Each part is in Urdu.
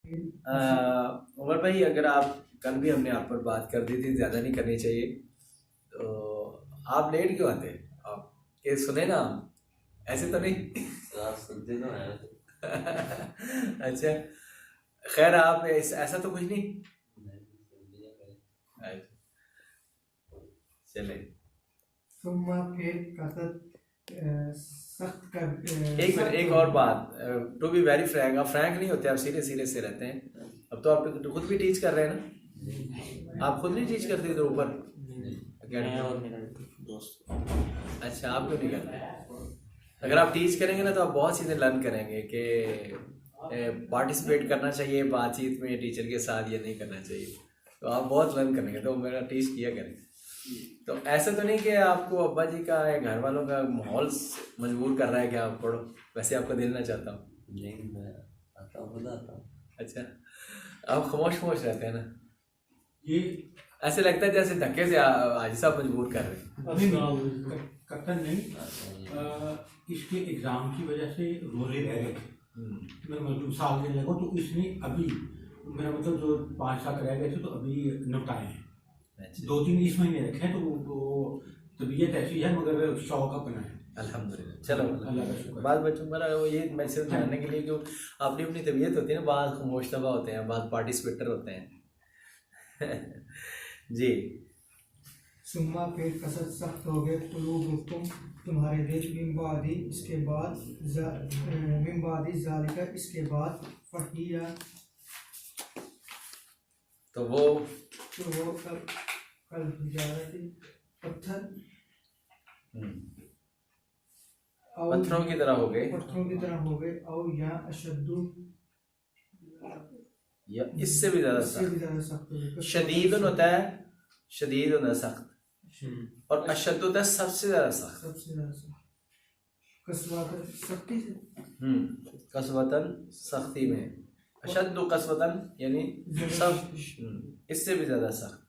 عمر بھائی، اگر آپ کل بھی ہم نے آپ پر بات کر دی تھی زیادہ نہیں کرنی چاہیے، تو آپ لیٹ کیوں آتے؟ آپ کہ سنیں نا، ایسے تو نہیں؟ سنتے تو ہیں اچھا خیر، آپ ایسا تو کچھ نہیں؟ چلیں ثم پھر کثرت سخت کر ایک منٹ، ایک اور بات، ٹو بی ویری فرینک، آپ فرینک نہیں ہوتے، آپ سیریس سے رہتے ہیں. اب تو آپ خود بھی ٹیچ کر رہے ہیں نا؟ آپ خود نہیں ٹیچ کرتے ادھر اوپر؟ اچھا، آپ کیوں نہیں کرتے؟ اگر آپ ٹیچ کریں گے نا تو آپ بہت چیزیں لرن کریں گے کہ پارٹیسپیٹ کرنا چاہیے بات چیت میں ٹیچر کے ساتھ، یہ نہیں کرنا چاہیے. تو آپ بہت لرن کریں گے، تو میرا ٹیچ کیا کریں. تو ایسا تو نہیں کہ آپ کو ابا جی کا یا گھر والوں کا ماحول مجبور کر رہا ہے کہ آپ پڑھو؟ ویسے آپ کا دل نہ چاہتا ہوں. نہیں، میں آتا ہوں، خود آتا ہوں. اچھا، آپ خاموش رہتے ہیں نا؟ یہ ایسے لگتا ہے جیسے دھکے سے حاجی صاحب مجبور کر رہے ہیں. قطن نہیں، اس کے ایگزام کی وجہ سے روزے رہ گئے تھے. میں مثال دینے لگا تو اس نے ابھی میرا مطلب جو 5-7 رہ گئے تھے تو ابھی نپٹائے ہیں. 2-3 اس مہینے رکھے ہیں. تو وہ طبیعت ایسی ہے مگر شوق اپنا ہے. الحمدللہ. چلو اللہ کا شکر. بعض بچوں کا وہ یہ میں صرف جاننے کے لیے کہ اپنی اپنی طبیعت ہوتی ہے نا، بعض خاموش طبع ہوتے ہیں، بعض پارٹیسپیٹر ہوتے ہیں. جی. ثم پھر کثرت سخت ہو گئے قلوبکم تمہارے دل، من بعد اس کے بعد، من بعد ذالک اس کے بعد، فہی تو وہ کل حجارتی پتھروں کی طرح ہو گئے، او یا اشد، یا اس سے بھی زیادہ سخت. شدید ہوتا ہے، شدید ہوتا ہے سخت، اور اشد ہوتا ہے سب سے زیادہ سخت. قسوتاً سختی میں، اشد قسوتاً یعنی سب اس سے بھی زیادہ سخت.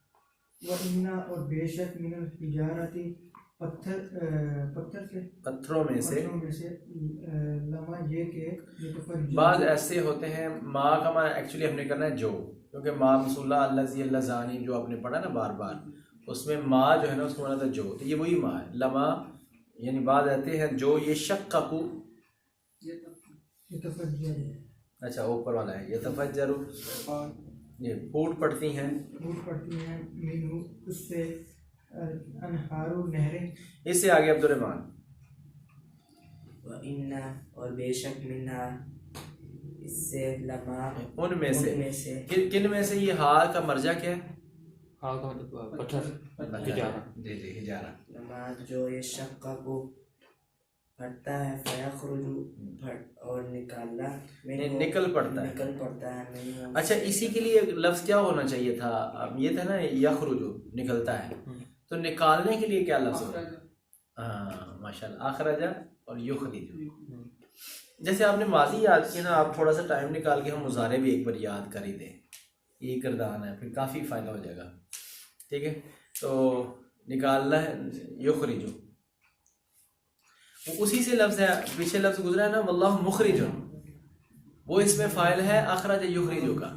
وَإِنَّ اور بے شک من الحجارتی پتھروں میں سے لما یہ کہ بعض ایسے ہوتے ہیں. ماں کا معنی ایکچولی ہم نے کرنا ہے جو، کیونکہ ماں مسولہ الذی اللذانی جو آپ نے پڑھا نا بار بار، اس میں ماں جو ہے نا اس کو معنی تھا جو، تو یہ وہی ماں ہے. لما یعنی بعض آتے ہیں جو یشققو، اچھا اوپر والا ہے یتفجر، یہ پھوٹ پڑتی ہیں منہ اس سے انہار نہریں. اس سے آگے عبدالرحمن. وَإِنَّ اور بے شک منہا اس سے لما ان میں سے کن میں سے؟ یہ ہا کا مرجع کیا ہے؟ ہا کا مطلب پتھر، ہجارہ. جی ہجارہ. لما جو یہ شقہ کو پھٹتا ہے، فیخرج پھٹ اور نکالنا، نکل پڑتا ہے. اچھا، اسی کے لیے لفظ کیا ہونا چاہیے تھا؟ یہ تھا نا یخرجو، نکلتا ہے. تو نکالنے کے لیے کیا لفظ ہوتا ہے؟ ہاں ماشاء اللہ، اخرجا اور یخرج. جیسے آپ نے ماضی یاد کیا نا، آپ تھوڑا سا ٹائم نکال کے ہم مضارع بھی ایک بار یاد کر ہی دیں. یہ کردان ہے، پھر کافی فائدہ ہو جائے گا. ٹھیک ہے، تو نکالنا ہے یخرجو، اسی سے لفظ ہے، پیچھے لفظ گزرا ہے نا واللہ مخرج، وہ اس میں فاعل ہے اخرج یخرجو کا.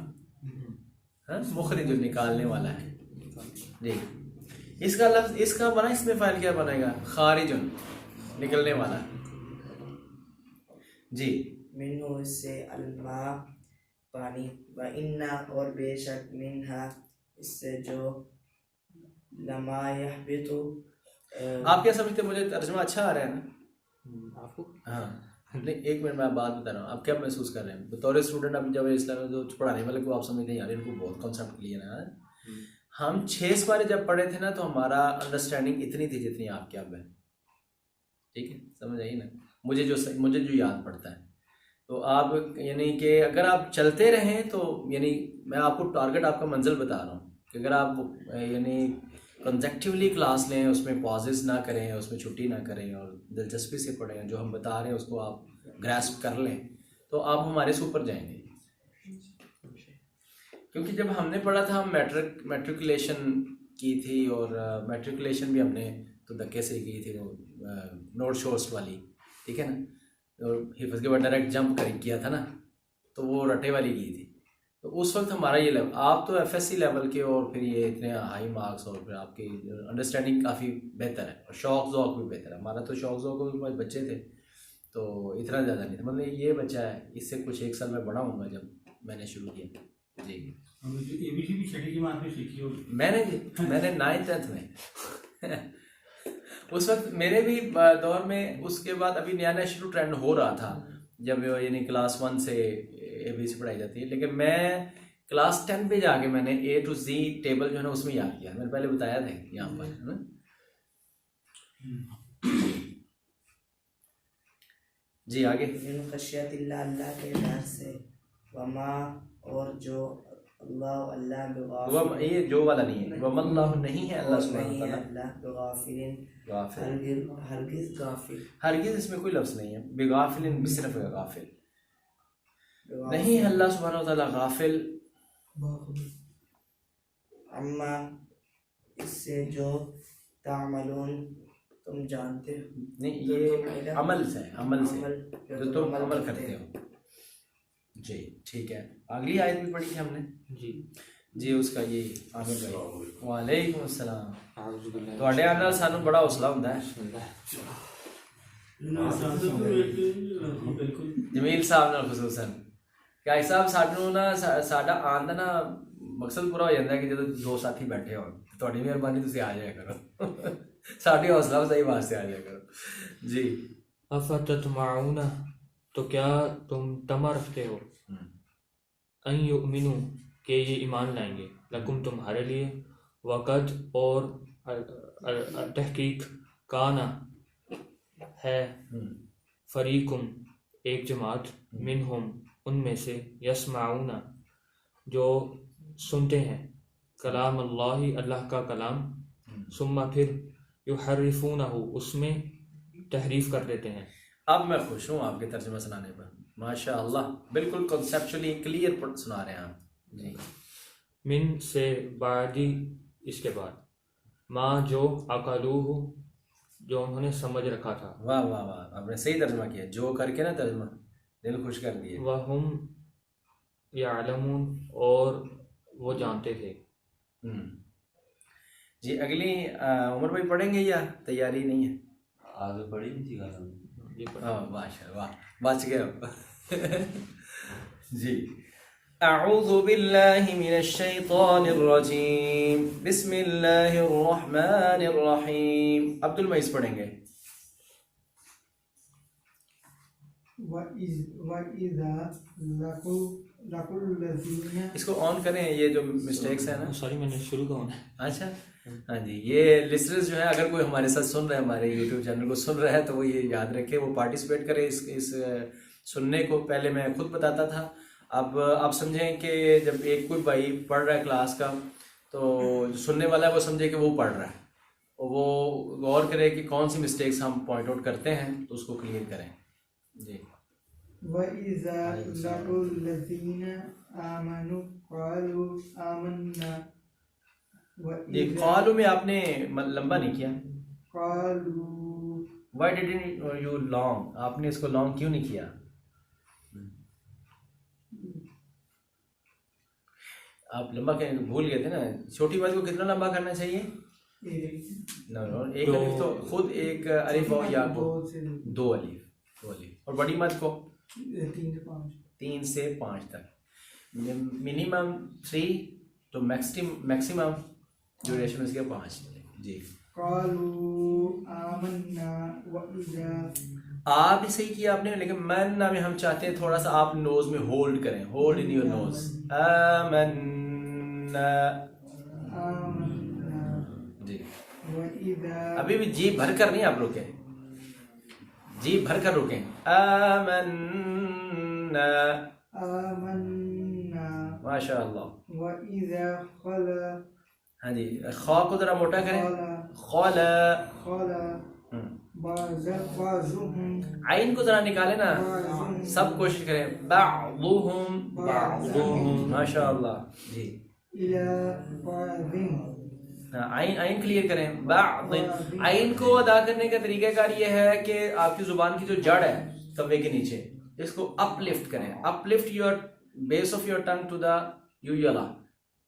مخرج نکالنے والا ہے. جی، اس کا لفظ، اس کا بنا، اس میں فاعل کیا بنے گا؟ خارج، نکلنے والا. جی. منہ اس سے الماء پانی، وَإِنَّ اور بے شک منہا اس سے جو لما یحبط. آپ کیا سمجھتے ہیں؟ مجھے ترجمہ اچھا آ رہا ہے نا آپ کو؟ ہاں نہیں، ایک منٹ میں آپ بات بتا رہا ہوں. آپ کیا محسوس کر رہے ہیں بطور اسٹوڈنٹ؟ اب جب اسلام جو پڑھانے والے کو آپ سمجھتے ہیں یار ان کو بہت کانسیپٹ کلیئر ہے. ہم 6 سپارے جب پڑھے تھے نا تو ہمارا انڈرسٹینڈنگ اتنی تھی جتنی آپ کی اب ہے. ٹھیک ہے، سمجھ آئی نا؟ مجھے جو یاد پڑتا ہے. تو آپ یعنی کہ اگر آپ چلتے رہیں تو، یعنی میں آپ کو ٹارگٹ، آپ کا منزل بتا رہا ہوں کہ اگر آپ یعنی کنزیکٹیولی کلاس لیں، اس میں پازز نہ کریں، اس میں چھٹی نہ کریں، اور دلچسپی سے پڑھیں، جو ہم بتا رہے ہیں اس کو آپ گراسپ کر لیں، تو آپ ہمارے سے اوپر جائیں گے. کیونکہ جب ہم نے پڑھا تھا، ہم میٹریکولیشن کی تھی، اور میٹریکولیشن بھی ہم نے تو دھکے سے کی تھی، وہ نوٹ شورس والی. ٹھیک ہے نا؟ اور حفظ کے بعد ڈائریکٹ جمپ کیا تھا نا، تو وہ رٹے والی کی تھی. تو اس وقت ہمارا یہ لیول، آپ تو ایف ایس سی لیول کے اور پھر یہ اتنے ہائی مارکس اور پھر آپ کی انڈرسٹینڈنگ کافی بہتر ہے اور شوق ذوق بھی بہتر ہے. ہمارا تو شوق ذوق بھی بچے تھے تو اتنا زیادہ نہیں تھا. مطلب یہ بچہ ہے اس سے کچھ 1 سال میں بڑا ہوں گا جب میں نے شروع کیا. جی اے بی سی بھی چھٹی جماعت میں سیکھی ہوگی. میں نے 9th 10th میں اس وقت میرے بھی دور میں. اس کے بعد ابھی نیا نیا شروع ٹرینڈ ہو رہا تھا جب یعنی کلاس 1 سے اے بی سی پڑھائی جاتی ہے. لیکن میں کلاس 10 پہ جا کے میں نے A to Z ٹیبل جو ہے نا اس میں یاد کیا. میں نے پہلے بتایا تھا یہاں پر. جی آگے. من خشیت اللہ، اللہ کے ڈر سے، وما اور جو اللہ بغافل، یہ جو والا نہیں ہے، وما اللہ نہیں ہے اللہ اور سبحانہ نہیں ہے وتعالیٰ اللہ بغافل، غافل. ہرگز غافل، ہرگز اس میں کوئی لفظ نہیں ہے. بغافل صرف غافل نہیں ہے اللہ سبحانہ وتعالیٰ غافل. اما اس سے جو تعملون تم جانتے ہو، نہیں یہ عمل سے ہے، عمل سے جو تم عمل کرتے ہو. جی ٹھیک ہے. اگلی آیت بھی پڑھی تھی ہم نے. جی جی اس کا یہ عامر بھائی. وعلیکم السلام. اعوذ باللہ تواڈے نال سانوں بڑا حوصلہ ہوندا ہے. بالکل جمیل صاحب نال خصوصاً کہ صاحب سانوں نا ساڈا آن دا نا مقصد پورا ہو جاتا ہے کہ جدوں 2 ساتھی بیٹھے ہون تواڈی مہربانی تسی آ جایا کرو. ساڈی حوصلہ افزائی واسطے آ جایا کرو. جی افتطمعون، تو کیا تم طمع رکھتے ہو، ان یؤمنو کہ یہ ایمان لائیں گے، لکم تمہارے لیے، وقد اور تحقیق کانا ہے، فریقم ایک جماعت، منہم ان میں سے، یسمعون جو سنتے ہیں، کلام اللہ اللہ کا کلام، ثم پھر یحرفونہ اس میں تحریف کر دیتے ہیں. اب میں خوش ہوں آپ کے ترجمہ سنانے پر. ماشاء اللہ بالکل کنسیپچولی کلیئر سنا رہے ہیں آپ. جی من سے بعدی اس کے بعد، ما جو عقلوہ جو انہوں نے سمجھ رکھا تھا، واہ واہ واہ آپ نے صحیح ترجمہ کیا. جو کر کے نا ترجمہ دل خوش کر دیے. وہم یعلمون اور وہ جانتے تھے. جی اگلی عمر بھائی پڑھیں گے یا تیاری نہیں ہے؟ آگے پڑھی نہیں تھی گانا. یہ ہاں ماشاء اللہ بچ گئے اب. جی اعوذ باللہ من الشیطان الرجیم، بسم اللہ الرحمن الرحیم. عبد المعیز پڑھیں گے. وَإِذَا لَقُوا الَّذِينَ، اس کو آن کریں. یہ جو مسٹیکس ہیں نا، سوری میں نے شروع کا ہونا. اچھا ہاں جی یہ لسنرز جو ہے اگر کوئی ہمارے ساتھ سن رہا ہے، ہمارے یوٹیوب چینل کو سن رہا ہے تو وہ یہ یاد رکھے وہ پارٹیسپیٹ کرے اس سننے کو. پہلے میں خود بتاتا تھا، اب آپ سمجھیں کہ جب ایک کوئی بھائی پڑھ رہا ہے کلاس کا تو سننے والا ہے وہ سمجھے کہ وہ پڑھ رہا ہے اور وہ غور کرے کہ کون سی مسٹیکس ہم پوائنٹ آؤٹ کرتے ہیں تو اس کو کلیئر کریں. جی وَإِذَا لَقُوا الَّذِينَ آمَنُوا قَالُوا آمَنَّا. یہ قالو میں آپ نے لمبا نہیں کیا. قَالُوا وائی ڈیڈنٹ یو لانگ، آپ نے اس کو لانگ کیوں نہیں کیا؟ آپ لمبا بھول گئے تھے نا. چھوٹی بات کو کتنا لمبا کرنا چاہیے؟ ایک الف تو خود ایک الف ہو یا کو 2 الف اور بڑی مت کو 3 سے 5 تک، منیمم 3 تو میکسیمم ڈیوریشن اس کے 5. جی قَالُوا آمَنَّا وَإِذَا، آپ ہی صحیح کیا آپ نے، لیکن مننا میں ہم چاہتے ہیں تھوڑا سا آپ نوز میں ہولڈ کریں. Hold in your nose. آمنا. جی وَإِذَا، ابھی بھی جی بھر کر نہیں آپ رکیں، جی بھر کر رکیں. آمنا. آمَنَّا ماشاء اللہ. وَإِذَا خَلَا، ہاں جی خواہ کو ذرا موٹا کریں. خلا. بعضهم، عین کو ذرا نکالیں نا، سب کوشش کریں. بعضهم. ماشاء اللہ. جی إلى بعض، عین کلیئر کریں. بعض. عین کو ادا کرنے کا طریقہ کار یہ ہے کہ آپ کی زبان کی جو جڑ ہے کبے کے نیچے اس کو اپ لفٹ کریں. Uplift your base of your tongue to the uvula,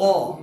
قالوا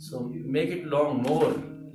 So make it long, more.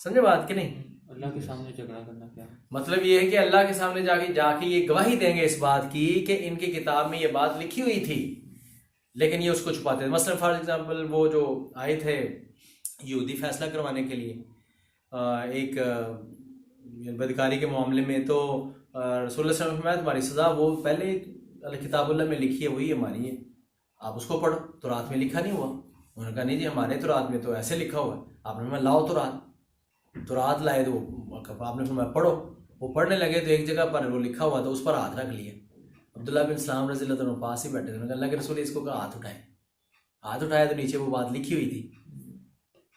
سمجھے بات کہ نہیں؟ اللہ کے سامنے جھگڑا کرنا کیا ہے؟ مطلب یہ ہے کہ اللہ کے سامنے جا کے یہ گواہی دیں گے اس بات کی کہ ان کی کتاب میں یہ بات لکھی ہوئی تھی لیکن یہ اس کو چھپاتے تھے. مثلا فار ایگزامپل وہ جو آئے تھے یہودی فیصلہ کروانے کے لیے ایک بدکاری کے معاملے میں، تو رسول اللہ صلی اللہ علیہ وسلم نے فرمایا تمہاری سزا وہ پہلے کتاب اللہ میں لکھی ہے وہی ہماری ہے، آپ اس کو پڑھو. تو رات میں لکھا نہیں ہوا. انہوں نے کہا نہیں جی ہمارے تو رات میں تو ایسے لکھا ہوا ہے. آپ نے فرمایا لاؤ تو رات لائے تو آپ نے فرمایا پڑھو. وہ پڑھنے لگے تو ایک جگہ پر وہ لکھا ہوا تھا اس پر ہاتھ رکھ لیا. عبداللہ بن سلام رضی اللہ عنہ پاس ہی بیٹھے تھے. انہوں نے کہا اللہ کے رسول اس کو کہا ہاتھ اٹھایا تو نیچے وہ بات لکھی ہوئی تھی.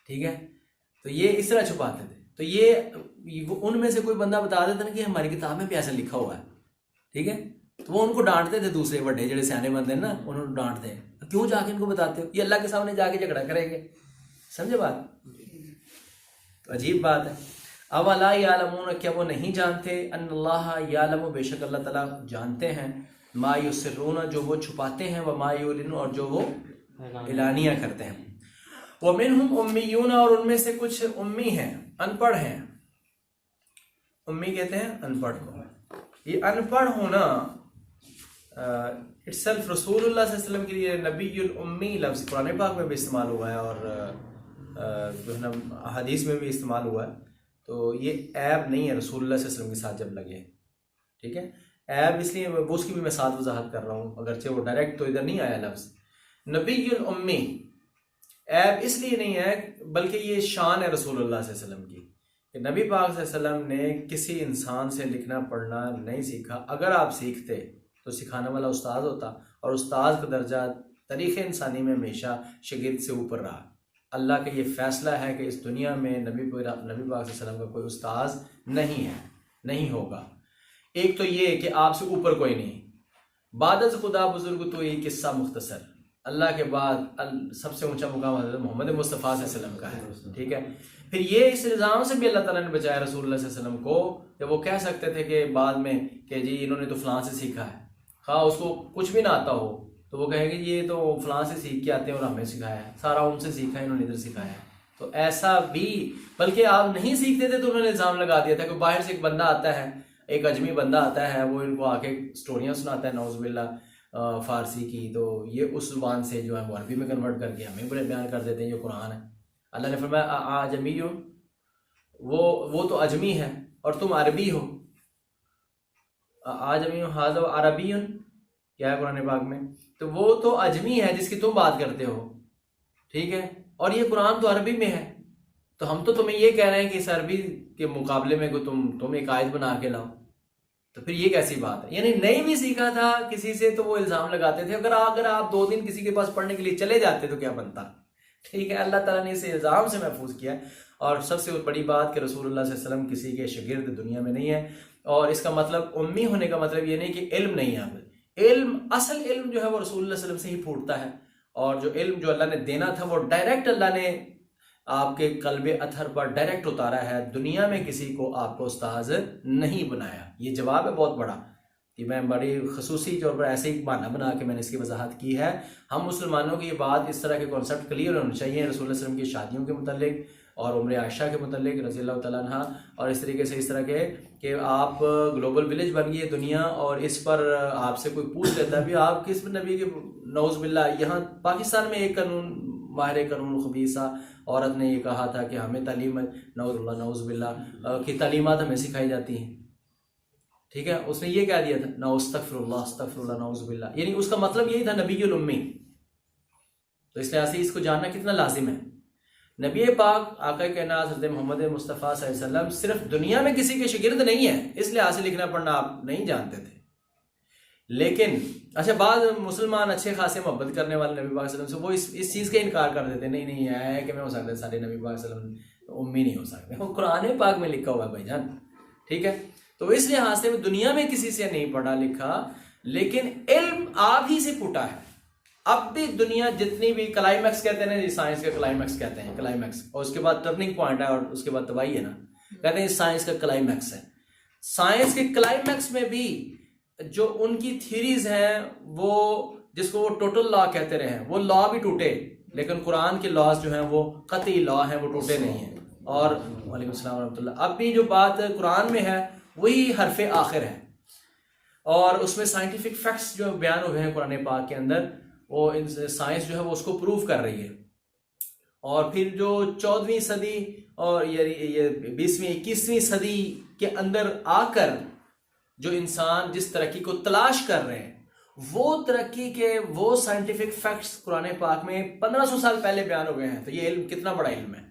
ٹھیک ہے، تو یہ اس طرح چھپاتے تھے. تو یہ ان میں سے کوئی بندہ بتا دیتا نا کہ ہماری کتاب میں بھی ایسا لکھا ہوا ہے. ٹھیک ہے، تو وہ ان کو ڈانٹتے تھے. دوسرے بڑے جڑے سیانے بندے ہیں نا انہوں نے ڈانٹتے ہیں کیوں جا کے ان کو بتاتے ہو، یہ اللہ کے سامنے جا کے جھگڑا کریں گے. سمجھے بات؟ تو عجیب بات ہے. اولا یعلمون، کیا وہ نہیں جانتے، ان اللہ یعلم، بے شک اللہ تعالیٰ جانتے ہیں، ما یسرون، جو وہ چھپاتے ہیں، وما یعلنون، اور جو وہ اعلانیہ کرتے ہیں. ومنہم امیون، اور ان میں سے کچھ امی ہیں، ان پڑھ ہیں. امی کہتے ہیں ان پڑھ کو. یہ ان پڑھ ہونا اٹسیلف رسول اللہ صلی اللہ علیہ وسلم کے لیے نبی الامی لفظ قرآن پاک میں بھی استعمال ہوا ہے اور جو ہے نا حدیث میں بھی استعمال ہوا ہے. تو یہ عیب نہیں ہے رسول اللہ صلی اللہ علیہ وسلم کے ساتھ جب لگے. ٹھیک ہے، عیب اس لیے وہ اس کی بھی میں ساتھ وضاحت کر رہا ہوں، اگرچہ وہ ڈائریکٹ تو ادھر نہیں آیا لفظ. نبی الامی عیب اس لیے نہیں ہے بلکہ یہ شان ہے رسول اللہ صلی اللہ علیہ وسلم کی کہ نبی پاک صلی اللہ علیہ وسلم نے کسی انسان سے لکھنا پڑھنا نہیں سیکھا. اگر آپ سیکھتے تو سکھانے والا استاد ہوتا، اور استاد کا درجہ تاریخ انسانی میں ہمیشہ شاگرد سے اوپر رہا. اللہ کا یہ فیصلہ ہے کہ اس دنیا میں نبی پاک صلی اللہ علیہ وسلم کا کوئی استاذ نہیں ہے، نہیں ہوگا. ایک تو یہ کہ آپ سے اوپر کوئی نہیں. بعد از خدا بزرگ تو یہ قصہ مختصر، اللہ کے بعد سب سے اونچا مقام حضرت محمد مصطفیٰ صلی اللہ علیہ وسلم کا ہے. ٹھیک ہے، پھر یہ اس الزام سے بھی اللہ تعالیٰ نے بچایا رسول اللہ صلی اللہ علیہ وسلم کو کہ وہ کہہ سکتے تھے کہ بعد میں کہ جی انہوں نے تو فلاں سے سیکھا ہے، خواہ اس کو کچھ بھی نہ آتا ہو تو وہ کہیں گے یہ تو فلاں سے سیکھ کے آتے ہیں اور ہمیں سکھایا ہے، سارا ان سے سیکھا ہے، انہوں نے ادھر سکھایا ہے. تو ایسا بھی، بلکہ آپ نہیں سیکھتے تھے تو انہوں نے الزام لگا دیا تھا کہ باہر سے ایک بندہ آتا ہے، ایک اجمی بندہ آتا ہے، وہ ان کو آ کے اسٹوریاں سناتا ہے نعوذ باللہ فارسی کی، تو یہ اس زبان سے جو ہے وہ عربی میں کنورٹ کر کے ہمیں بڑے بیان کر دیتے ہیں یہ قرآن ہے. اللہ نے فرمایا اعجمی ہو، وہ تو اجمی ہے اور تم عربی ہو. اعجمی ھذا عربی کیا ہے قرآن پاک میں، تو وہ تو اجمی ہے جس کی تم بات کرتے ہو. ٹھیک ہے، اور یہ قرآن تو عربی میں ہے، تو ہم تو تمہیں یہ کہہ رہے ہیں کہ اس عربی کے مقابلے میں تم ایک آیت بنا کے لاؤ. تو پھر یہ کیسی بات ہے؟ یعنی نہیں بھی سیکھا تھا کسی سے تو وہ الزام لگاتے تھے. اگر آپ 2 دن کسی کے پاس پڑھنے کے لیے چلے جاتے تو کیا بنتا؟ ٹھیک ہے، اللہ تعالیٰ نے اسے الزام سے محفوظ کیا. اور سب سے بڑی بات کہ رسول اللہ صلی اللہ علیہ وسلم کسی کے شاگرد دنیا میں نہیں ہے. اور اس کا مطلب امی ہونے کا مطلب یہ نہیں کہ علم نہیں ہے. اصل علم جو ہے وہ رسول اللہ صلی اللہ علیہ وسلم سے ہی پھوٹتا ہے، اور جو علم جو اللہ نے دینا تھا وہ ڈائریکٹ اللہ نے آپ کے قلب اطہر پر ڈائریکٹ اتارا ہے. دنیا میں کسی کو آپ کو استاذ نہیں بنایا. یہ جواب ہے بہت بڑا کہ میں بڑی خصوصی طور پر ایسے ہی بہانہ بنا کے میں نے اس کی وضاحت کی ہے. ہم مسلمانوں کی یہ بات، اس طرح کے کانسیپٹ کلیئر ہونے چاہیے رسول اللہ علیہ وسلم کی شادیوں کے متعلق اور عمر عائشہ کے متعلق رضی اللہ تعالیٰ عنہ، اور اس طریقے سے اس طرح کے کہ آپ گلوبل ولیج بن گئی ہے دنیا، اور اس پر آپ سے کوئی پوچھ لیتا ہے بھی آپ کس نبی کے، نعوذ باللہ یہاں پاکستان میں ایک قانون، ماہر قانون خبیثہ عورت نے یہ کہا تھا کہ ہمیں تعلیم، نعوذ باللہ کی تعلیمات ہمیں سکھائی جاتی ہیں. ٹھیک ہے، اس نے یہ کہہ دیا تھا استغفر اللہ نعوذ باللہ، یعنی اس کا مطلب یہی تھا نبی الامی. تو اس لحاظ سے اس کو جاننا کتنا لازم ہے. نبی پاک آقا کائنات حضرت محمد مصطفیٰ صلی اللہ علیہ وسلم صرف دنیا میں کسی کے شاگرد نہیں ہیں، اس لحاظ سے لکھنا پڑھنا آپ نہیں جانتے تھے. لیکن اچھا بعض مسلمان اچھے خاصے محبت کرنے والے نبی پاک صلی اللہ علیہ وسلم سے وہ اس چیز کا انکار کر دیتے، نہیں ہے کہ میں ہو سکتا ہے سارے نبی پاک صلی اللہ علیہ وسلم امی نہیں ہو سکتے، وہ قرآن پاک میں لکھا ہوا ہے بھائی جان. ٹھیک ہے، تو اس لحاظ سے دنیا میں کسی سے نہیں پڑھا لکھا، لیکن علم آپ ہی سے پھوٹا ہے. اب بھی دنیا جتنی بھی کلائمیکس کہتے ہیں نا، سائنس کا کلائمیکس کہتے ہیں، کلائمیکس، اور اس کے بعد ٹرننگ پوائنٹ ہے اور اس کے بعد تباہی ہے نا، کہتے ہیں سائنس کا کلائمیکس ہے. سائنس کے کلائمیکس میں بھی جو ان کی تھیریز ہیں، وہ جس کو وہ ٹوٹل لا کہتے رہے ہیں، وہ لا بھی ٹوٹے، لیکن قرآن کے لاز جو ہیں وہ قطعی لا ہیں، وہ ٹوٹے نہیں ہیں. اور وعلیکم السلام ورحمۃ اللہ. ابھی جو بات قرآن میں ہے وہی حرف آخر ہے, اور اس میں سائنٹیفک فیکٹس جو بیان ہوئے ہیں قرآن پاک کے اندر, وہ سائنس جو ہے وہ اس کو پروف کر رہی ہے. اور پھر جو 14ویں صدی اور یہ 20ویں 21ویں صدی کے اندر آ کر جو انسان جس ترقی کو تلاش کر رہے ہیں, وہ ترقی کے وہ سائنٹیفک فیکٹس قرآن پاک میں 1500 سال پہلے بیان ہو گئے ہیں. تو یہ علم کتنا بڑا علم ہے,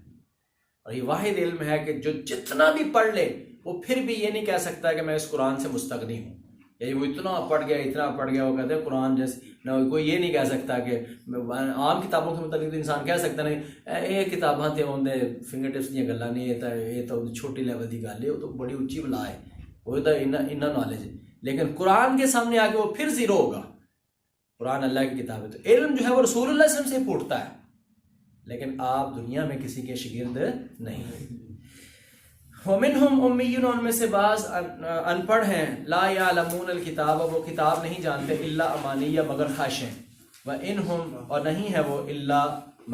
اور یہ واحد علم ہے کہ جو جتنا بھی پڑھ لے وہ پھر بھی یہ نہیں کہہ سکتا کہ میں اس قرآن سے مستغنی ہوں, یا وہ اتنا پڑھ گیا وہ کہتے ہیں قرآن جیسے نہ. کوئی یہ نہیں کہہ سکتا کہ عام کتابوں کے متعلق انسان کہہ سکتا نہیں یہ کتاباں تے ہوندے فنگر ٹپس دیا گلاں نہیں, یہ تو چھوٹی لیول کی گل ہے, وہ تو بڑی اچھی بلا ہے, وہ تو انہا نالج ہے. لیکن قرآن کے سامنے آ کے وہ پھر زیرو ہوگا. قرآن اللہ کی کتاب ہے, تو علم جو ہے وہ رسول اللہ صلی اللہ علیہ وسلم سے پھوٹتا ہے, لیکن آپ دنیا میں کسی کے شاگرد نہیں. وَمِنْهُمْ أُمِّيُّونَ, ان میں سے بعض ان پڑھ ہیں, لا يَعْلَمُونَ الْكِتَابَ, وہ کتاب نہیں جانتے, الا امانیہ مگر خواہشیں, وَإِنْهُمْ, اور نہیں ہے وہ, الا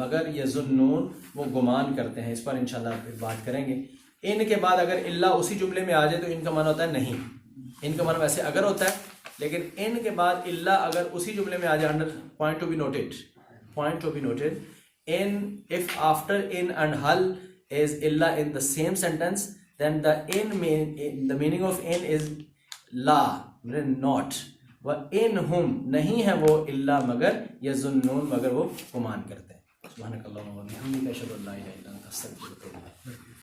مگر يَظُنُّونَ, وہ گمان کرتے ہیں. اس پر انشاءاللہ پھر بات کریں گے. ان کے بعد اگر الا اسی جملے میں آ جائے تو ان کا معنی ہوتا ہے نہیں. ان کا معنی ویسے اگر ہوتا ہے, لیکن ان کے بعد الا اگر اسی جملے میں آ جائے, under point to be noted, in, if after in and hal is illa in the same sentence, then the meaning of in is la, not. وَإِنْهُمْ, نہیں ہے وہ, الا مگر, يَظُنُّونَ, مگر وہ گمان کرتے ہیں. سبحانک اللہم و بحمدک, اشہد ان لا الہ الا انت, استغفرک.